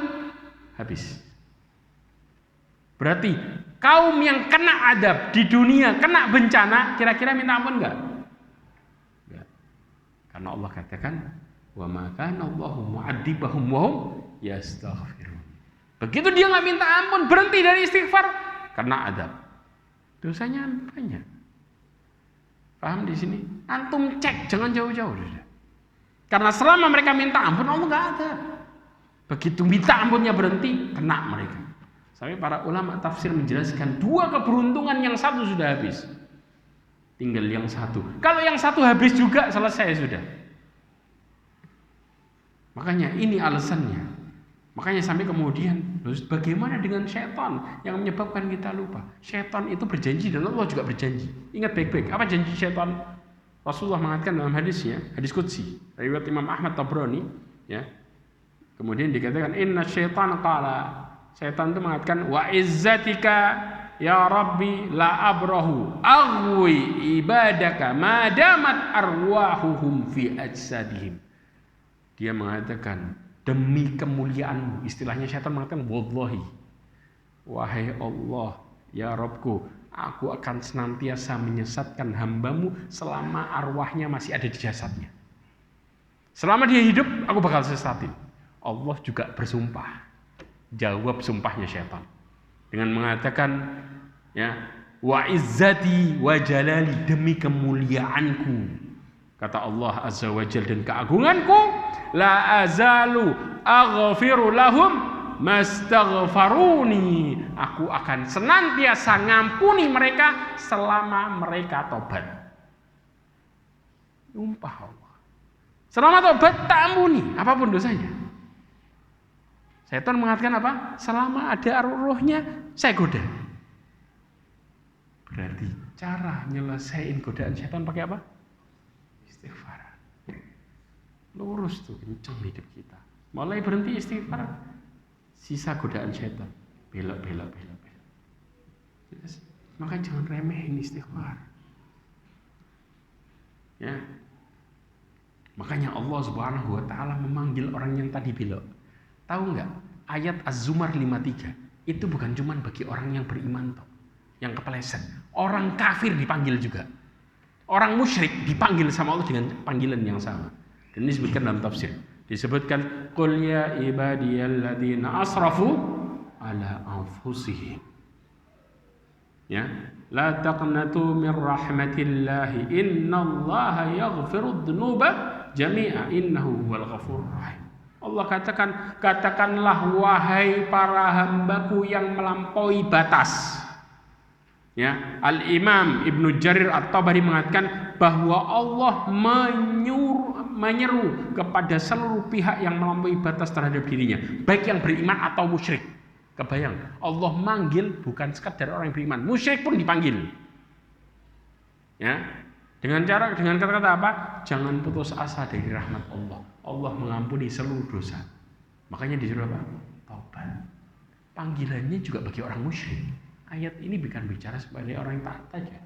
[SPEAKER 1] habis. Berarti kaum yang kena adab di dunia, kena bencana, kira-kira minta ampun nggak? Nggak. Karena Allah katakan, wa ma kana Allahu mu'adzibahum wa hum yastaghfirun. Begitu dia nggak minta ampun, berhenti dari istighfar, kena adab. Dosanya banyak. Paham di sini? Antum cek, jangan jauh-jauh. Karena selama mereka minta ampun, Allah nggak ada. Begitu minta ampunnya berhenti, kena mereka. Sampai para ulama tafsir menjelaskan dua keberuntungan, yang satu sudah habis, tinggal yang satu. Kalau yang satu habis juga, selesai sudah. Makanya ini alasannya. Makanya sampai kemudian, bagaimana dengan syaitan yang menyebabkan kita lupa? Syaitan itu berjanji dan Allah juga berjanji. Ingat baik-baik, apa janji syaitan? Rasulullah mengatakan dalam hadisnya, hadis qudsi, riwayat Imam Ahmad Tabrani, ya. Kemudian dikatakan, inna syaitan qala, syaitan itu mengatakan, wa izzatika ya Rabbi la abrahu aghwi ibadaka madamat arwahuhum fi ajsadihim. Dia mengatakan, demi kemuliaanmu, istilahnya syaitan mengatakan, wallahi, wahai Allah, ya Rabbku, aku akan senantiasa menyesatkan hambamu selama arwahnya masih ada di jasadnya. Selama dia hidup, aku bakal sesatin. Allah juga bersumpah, jawab sumpahnya syaitan dengan mengatakan, ya, wa izzati wa jalali, demi kemuliaanku, Kata Allah Azza wa Jalla, dan keagunganku, la azalu aghfiru lahum mastaghfaruni. Aku akan senantiasa ngampuni mereka selama mereka tobat. Sumpah Allah. Selama tobat tak ampuni apapun dosanya. Setan mengatakan apa? Selama ada rohnya saya goda. Berarti cara nyelesain godaan setan pakai apa? Istighfar. Lurus tuh, kenceng hidup kita. Mulai berhenti istighfar, sisa godaan setan. Belok. Maka jangan remehin istighfar. Ya. Makanya Allah Subhanahu wa taala memanggil orang yang tadi belok. Tahu nggak? Ayat Az-Zumar 53 itu bukan cuma bagi orang yang beriman toh, yang kepeleset. Orang kafir dipanggil juga. Orang musyrik dipanggil sama Allah dengan panggilan yang sama. Dan ini disebutkan dalam tafsir. Disebutkan qul ya ibadiyalladzina asrafu ala anfusihim. Ya, la taqnatu min rahmatillah innallaha yaghfirudz dzunuba jami'a innahu huwal ghafurur rahim. Allah katakanlah wahai para hambaku yang melampaui batas. Ya, Al-Imam Ibnu Jarir At-Tabari mengatakan bahwa Allah menyeru kepada seluruh pihak yang melampaui batas terhadap dirinya, baik yang beriman atau musyrik. Kebayang, Allah manggil bukan sekadar orang yang beriman, musyrik pun dipanggil. Ya, dengan kata-kata apa? Jangan putus asa dari rahmat Allah. Allah mengampuni seluruh dosa. Makanya disuruh apa? Taubat. Panggilannya juga bagi orang musyrik. Ayat ini bukan bicara sebagai orang yang taat saja.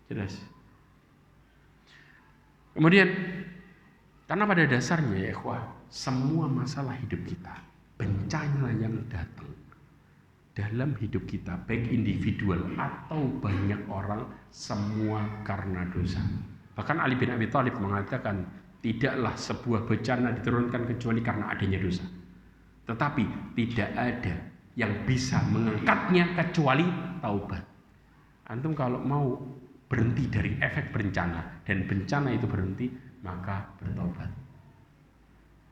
[SPEAKER 1] Jelas. Kemudian, karena pada dasarnya ya ikhwah, semua masalah hidup kita, bencana yang datang dalam hidup kita, baik individual atau banyak orang, semua karena dosa. Bahkan Ali bin Abi Thalib mengatakan, tidaklah sebuah bencana diturunkan kecuali karena adanya dosa. Tetapi tidak ada yang bisa mengangkatnya kecuali taubat. Antum kalau mau berhenti dari efek bencana dan bencana itu berhenti, maka bertobat.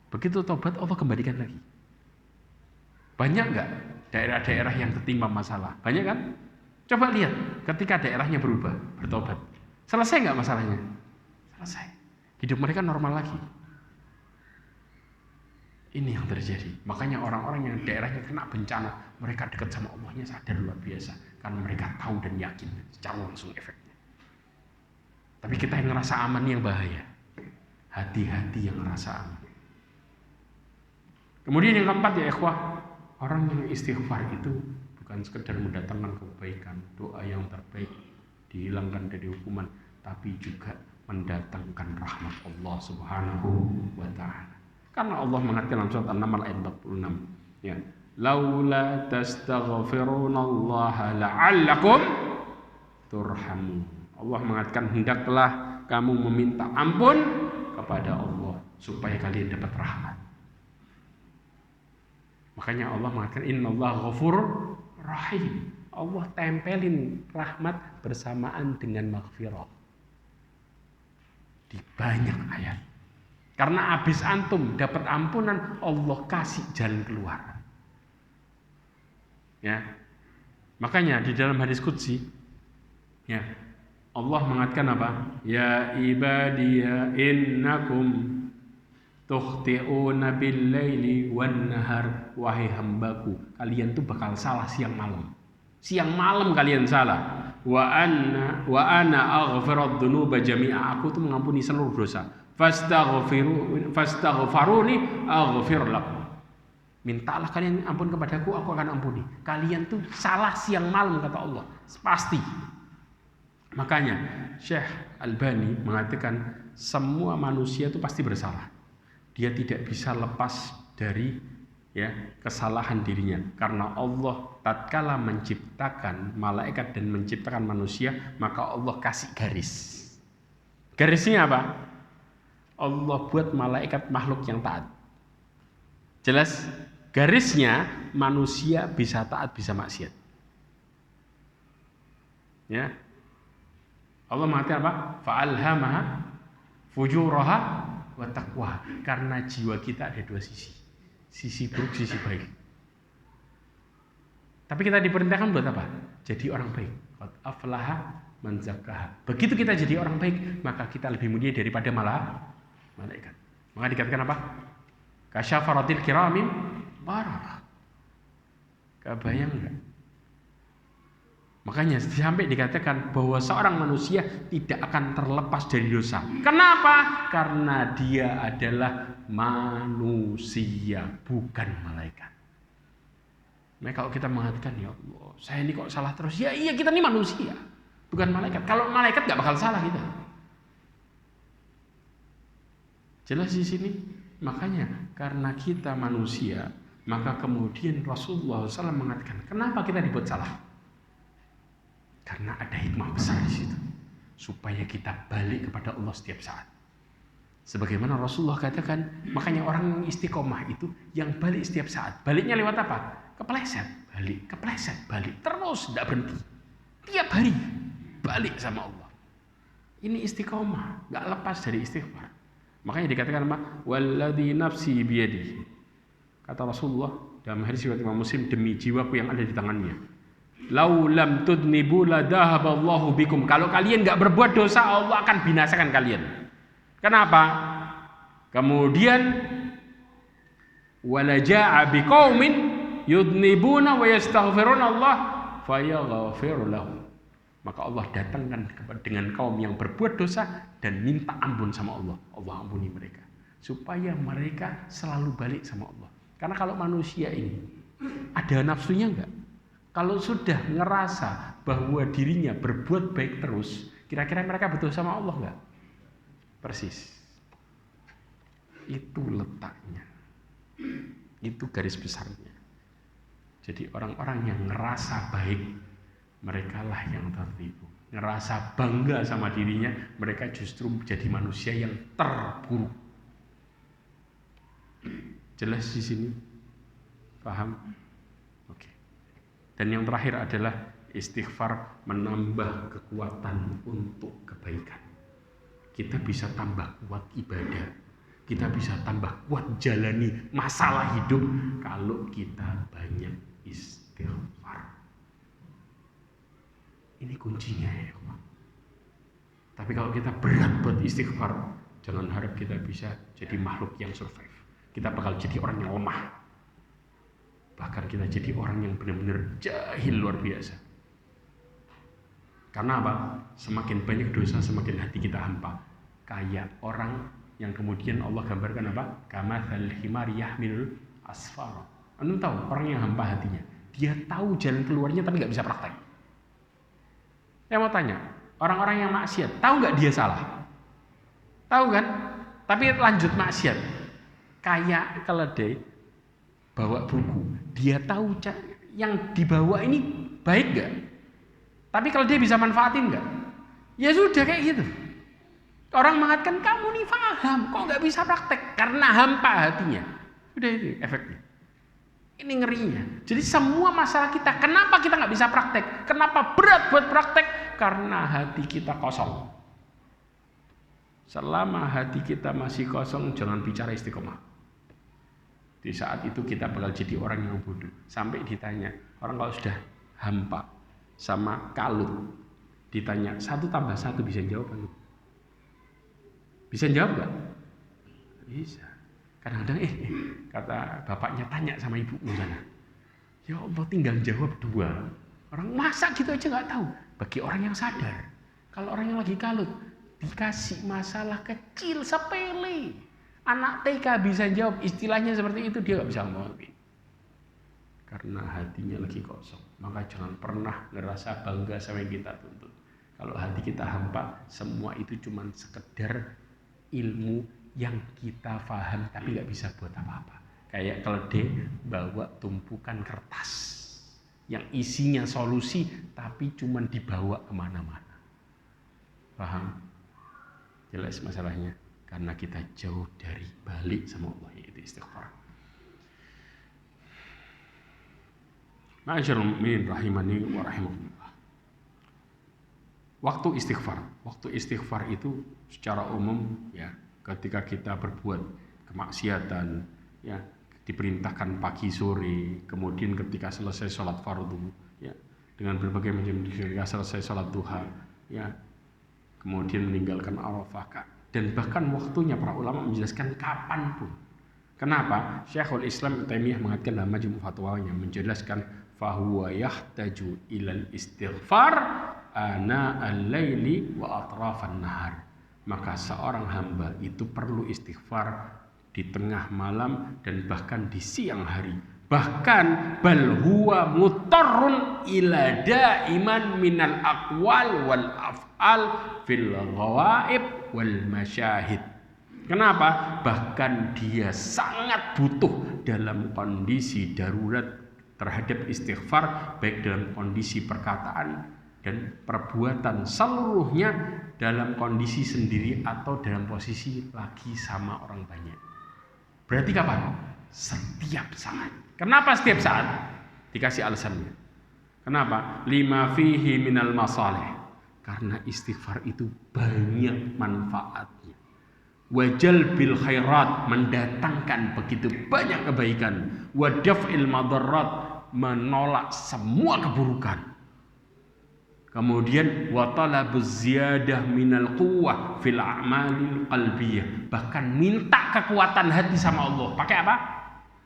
[SPEAKER 1] Begitu tobat, Allah kembalikan lagi. Banyak nggak daerah-daerah yang tertimpa masalah? Banyak kan? Coba lihat ketika daerahnya berubah, bertobat. Selesai nggak masalahnya? Selesai. Hidup mereka normal lagi. Ini yang terjadi. Makanya orang-orang yang daerahnya kena bencana, mereka dekat sama Allahnya sadar luar biasa. Karena mereka tahu dan yakin secara langsung efeknya. Tapi kita yang ngerasa aman yang bahaya. Hati-hati yang ngerasa aman. Kemudian yang keempat ya ikhwah, orang yang istighfar itu bukan sekedar mendatangkan kebaikan, doa yang terbaik, dihilangkan dari hukuman, tapi juga mendatangkan rahmat Allah Subhanahu wa taala. Karena Allah mengatakan dalam surat An-Naml ayat 46, ya, laula tastaghfirunallaha la'allakum turhamun. Allah mengatakan hendaklah kamu meminta ampun kepada Allah supaya kalian dapat rahmat. Makanya Allah mengatakan innallaha ghafurur rahim. Allah tempelin rahmat bersamaan dengan maghfirah di banyak ayat. Karena habis antum dapat ampunan, Allah kasih jalan keluar. Ya. Makanya di dalam hadis qudsi, ya, Allah mengatakan apa? Ya ibadiya innakum tukhti'una bil-laili wan-nahar. Wahai hambaku, kalian tuh bakal salah siang malam. Siang malam kalian salah. Wa ana aghfiru dzunuba jami'a. Aku tuh mengampuni seluruh dosa. Fastaghfaruni aghfir lakum. Mintalah kalian ampun kepadaku, aku akan ampuni. Kalian tuh salah siang malam kata Allah. Pasti. Makanya Syekh Albani mengatakan semua manusia itu pasti bersalah. Dia tidak bisa lepas dari kesalahan dirinya. Karena Allah tatkala menciptakan malaikat dan menciptakan manusia, maka Allah kasih garis. Garisnya apa? Allah buat malaikat makhluk yang taat. Jelas? Garisnya manusia bisa taat, bisa maksiat. Ya. Allah mengatakan apa? Fa'alhamaha fujuraha wa taqwa. Karena jiwa kita ada dua sisi. Sisi buruk, sisi baik. Tapi kita diperintahkan buat apa? Jadi orang baik. Qad aflaha man zakkaha. Begitu kita jadi orang baik, maka kita lebih mulia daripada malaikat. Maka dikatakan apa? Kasyafaratil kiramin bararah. Kebayang enggak? Makanya sampai dikatakan bahwa seorang manusia tidak akan terlepas dari dosa. Kenapa? Karena dia adalah manusia, bukan malaikat. Nah, kalau kita mengatakan, ya Allah, saya ini kok salah terus. Ya iya, kita ini manusia, bukan malaikat. Kalau malaikat nggak bakal salah kita. Jelas di sini. Makanya karena kita manusia, maka kemudian Rasulullah SAW mengatakan, kenapa kita dibuat salah? Karena ada hikmah besar di situ, supaya kita balik kepada Allah setiap saat. Sebagaimana Rasulullah katakan, makanya orang yang istiqomah itu yang balik setiap saat. Baliknya lewat apa? Kepleset, balik, terus tidak berhenti. Tiap hari balik sama Allah. Ini istiqomah, nggak lepas dari istighfar. Makanya dikatakan apa? Walladzi nafsi biyadihi. Kata Rasulullah dalam hadis riwayat Imam Muslim, demi jiwaku yang ada di tangannya. Lau lam tudnibu la dhahaballahu bikum. Kalau kalian enggak berbuat dosa, Allah akan binasakan kalian. Kenapa? Kemudian wala jaa biqaumin yudnibuna wa yastaghfiruna Allah fayaghfiru lahum. Maka Allah datangkan dengan kaum yang berbuat dosa dan minta ampun sama Allah. Allah ampuni mereka supaya mereka selalu balik sama Allah. Karena kalau manusia ini ada nafsunya enggak? Kalau sudah ngerasa bahwa dirinya berbuat baik terus, kira-kira mereka butuh sama Allah enggak? Persis. Itu letaknya. Itu garis besarnya. Jadi orang-orang yang ngerasa baik, mereka lah yang tertipu. Ngerasa bangga sama dirinya, mereka justru menjadi manusia yang terburuk. Jelas di sini? Paham? Oke. Dan yang terakhir adalah istighfar menambah kekuatan untuk kebaikan. Kita bisa tambah kuat ibadah. Kita bisa tambah kuat jalani masalah hidup kalau kita banyak istighfar. Ini kuncinya ya Allah. Tapi kalau kita berat buat istighfar, jangan harap kita bisa jadi makhluk yang survive. Kita bakal jadi orang yang lemah. Bahkan kita jadi orang yang benar-benar jahil luar biasa. Karena apa? Semakin banyak dosa, semakin hati kita hampa. Kayak orang yang kemudian Allah gambarkan apa? Kamathal himari yahmilul asfara. Anda tahu orang yang hampa hatinya, dia tahu jalan keluarnya tapi nggak bisa praktek. Saya mau tanya, orang-orang yang maksiat, tahu nggak dia salah? Tahu kan? Tapi lanjut maksiat. Kayak keledai bawa buku, dia tahu yang dibawa ini baik nggak? Tapi keledai bisa manfaatin nggak? Ya sudah kayak gitu. Orang mengatakan kamu nih paham, kok nggak bisa praktek? Karena hampa hatinya. Udah itu efeknya. Ini ngerinya. Jadi semua masalah kita, kenapa kita nggak bisa praktek? Kenapa berat buat praktek? Karena hati kita kosong. Selama hati kita masih kosong, jangan bicara istiqomah. Di saat itu kita bakal jadi orang yang bodoh. Sampai ditanya, orang kalau sudah hampa sama kalut, ditanya 1 tambah 1 bisa jawab kan? Bisa jawab nggak? Bisa. Kadang-kadang kata bapaknya tanya sama ibunya sana. Ya Allah tinggal jawab 2. Orang masa gitu aja nggak tahu. Bagi orang yang sadar. Kalau orang yang lagi kalut dikasih masalah kecil sepele, anak TK bisa jawab istilahnya seperti itu, dia nggak bisa ngomong. Karena hatinya lagi kosong. Maka jangan pernah ngerasa bangga sama yang kita tuntut. Kalau hati kita hampa, semua itu cuma sekedar ilmu yang kita paham tapi nggak bisa buat apa-apa. Kayak keledai bawa tumpukan kertas yang isinya solusi tapi cuma dibawa kemana-mana. Paham? Jelas masalahnya. Karena kita jauh dari balik sama Allah, yaitu istighfar. Ma'asyiral mu'minin rahimani wa rahimakumullah. Waktu istighfar itu secara umum ya, ketika kita berbuat kemaksiatan ya, diperintahkan pagi sore, kemudian ketika selesai sholat fardu ya, dengan berbagai macam, ketika selesai sholat duha ya, kemudian meninggalkan Arafah, dan bahkan waktunya para ulama menjelaskan kapanpun. Kenapa? Syekhul Islam Ibnu Taimiyah mengatakan dalam Majmu' Fatwanya, menjelaskan fahuwa yahtaju ilal istighfar ana al-laili wa atrafan nahar. Maka seorang hamba itu perlu istighfar di tengah malam dan bahkan di siang hari. Bahkan bal huwa mutarrun ila daiman minal aqwal wal af'al fil ghawaib wal masyahid. Kenapa? Bahkan dia sangat butuh dalam kondisi darurat terhadap istighfar, baik dalam kondisi perkataan dan perbuatan seluruhnya, dalam kondisi sendiri atau dalam posisi lagi sama orang banyak. Berarti kapan? Setiap saat. Kenapa setiap saat? Dikasih alasannya. Kenapa? Lima fihi minal masalih. Karena istighfar itu banyak manfaatnya. Wajal bil khairat, mendatangkan begitu banyak kebaikan. Wadaf'il madarrat, menolak semua keburukan. Kemudian wa talabuz ziyadah minal quwwah fil a'malil qalbiyah, bahkan minta kekuatan hati sama Allah. Pakai apa?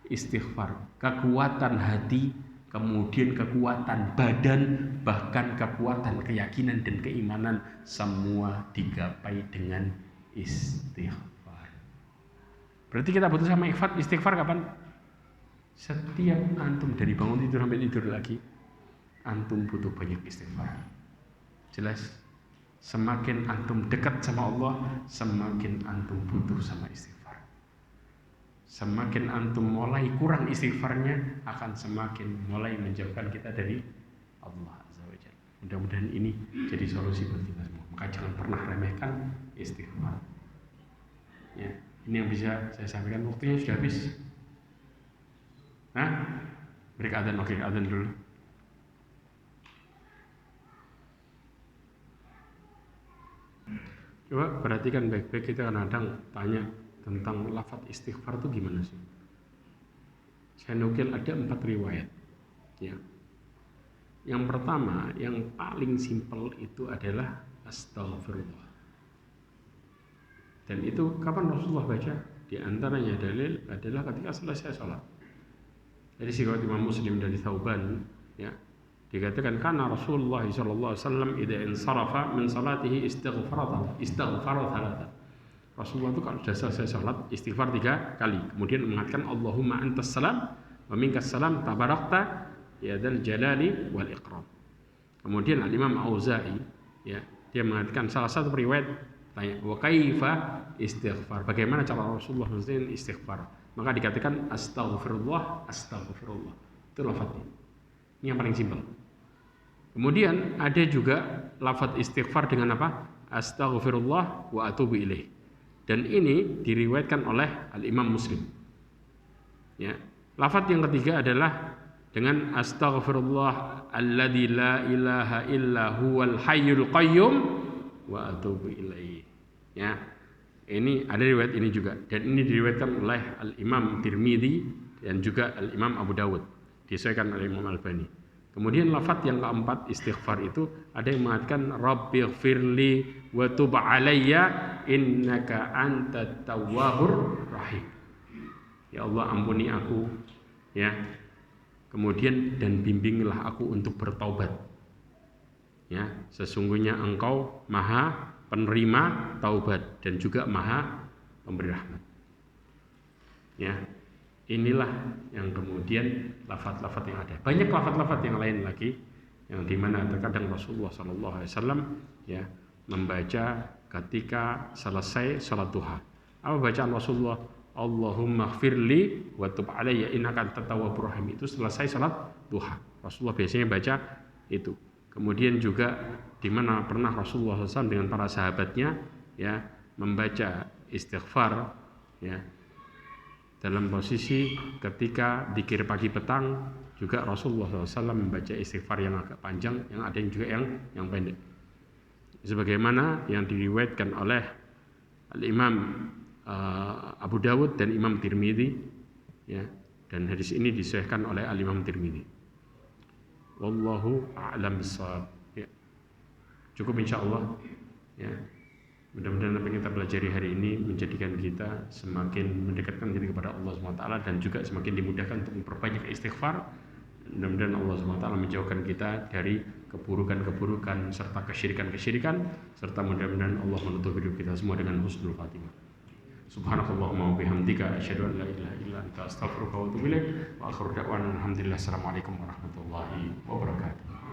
[SPEAKER 1] Istighfar. Kekuatan hati, kemudian kekuatan badan, bahkan kekuatan keyakinan dan keimanan, semua digapai dengan istighfar. Berarti kita butuh sama istighfar kapan? Setiap antum dari bangun tidur sampai tidur lagi, antum butuh banyak istighfar. Jelas? Semakin antum dekat sama Allah, semakin antum butuh sama istighfar. Semakin antum mulai kurang istighfarnya, akan semakin mulai menjauhkan kita dari Allah Azza wa Jalla. Mudah-mudahan ini jadi solusi buat kita semua. Maka jangan pernah remehkan istighfar. Ya, ini yang bisa saya sampaikan. Waktunya sudah habis. Break adzan, oke, adzan dulu. Coba perhatikan baik-baik, kita kadang tanya tentang lafaz istighfar itu gimana sih? Saya nukil ada 4 riwayat. Ya. Yang pertama, yang paling simpel itu adalah astaghfirullah. Dan itu kapan Rasulullah baca? Di antaranya dalil adalah ketika selesai sholat. Jadi riwayat Imam Muslim dari Thauban, ya, dikatakan karena Rasulullah sallallahu alaihi wasallam idza insarafa min salatihi istighfara thalatha. Rasulullah itu kalau sudah selesai salat istighfar 3 kali, kemudian mengatakan Allahumma antas salam wa minkas salam tabarakta ya dzal jalali wal ikram. Kemudian Al-Imam Auza'i, ya, dia mengatakan salah satu riwayat tanya wa kaifa istighfar, bagaimana cara Rasulullah istighfar, maka dikatakan astaghfirullah. Itu lafaznya. Ini yang paling simpel. Kemudian ada juga lafaz istighfar dengan apa? Astaghfirullah wa atubu ilaih. Dan ini diriwayatkan oleh Al-Imam Muslim. Ya. Lafaz yang ketiga adalah dengan astaghfirullah alladzi la ilaha illa huwal hayyul qayyum wa atubu ilaih. Ya. Ini ada riwayat ini juga, dan ini diriwayatkan oleh Al-Imam Tirmidzi dan juga Al-Imam Abu Dawud, disesuaikan oleh Imam Al-Albani. Kemudian lafaz yang keempat istighfar itu ada yang mengatakan Rabbighfirli wa tub alayya innaka antat tawwabur rahim. Ya Allah, ampuni aku, ya. Kemudian dan bimbinglah aku untuk bertaubat. Ya, sesungguhnya Engkau Maha penerima taubat dan juga Maha pemberi rahmat. Ya. Inilah yang kemudian lafaz-lafaz yang ada. Banyak lafaz-lafaz yang lain lagi yang dimana terkadang Rasulullah SAW ya membaca ketika selesai salat duha. Apa bacaan Rasulullah? Allahumma ighfirli wa tub alayya innaka antat tawwabur rahim. Itu selesai salat duha. Rasulullah biasanya baca itu. Kemudian juga dimana pernah Rasulullah SAW dengan para sahabatnya ya membaca istighfar ya. Dalam posisi ketika zikir pagi petang juga Rasulullah SAW membaca istighfar yang agak panjang, yang ada yang juga yang pendek. sebagaimana yang diriwayatkan oleh Al-Imam Abu Dawud dan Imam Tirmidzi, ya, dan hadis ini disahihkan oleh Al-Imam Tirmidzi. Wallahu a'lam bishawab. Ya. Cukup insyaallah, ya. Mudah-mudahan apa yang kita pelajari hari ini menjadikan kita semakin mendekatkan diri kepada Allah SWT dan juga semakin dimudahkan untuk memperbanyak istighfar. Mudah-mudahan Allah SWT menjauhkan kita dari keburukan-keburukan serta kesyirikan-kesyirikan, serta mudah-mudahan Allah menutup hidup kita semua dengan husnul khatimah. Subhanakallahumma wa bihamdika asyhadu an la ilaha illa anta astaghfiruka wa atubu ilaik. Wa akhiru da'wana alhamdulillah. Assalamualaikum warahmatullahi wabarakatuh.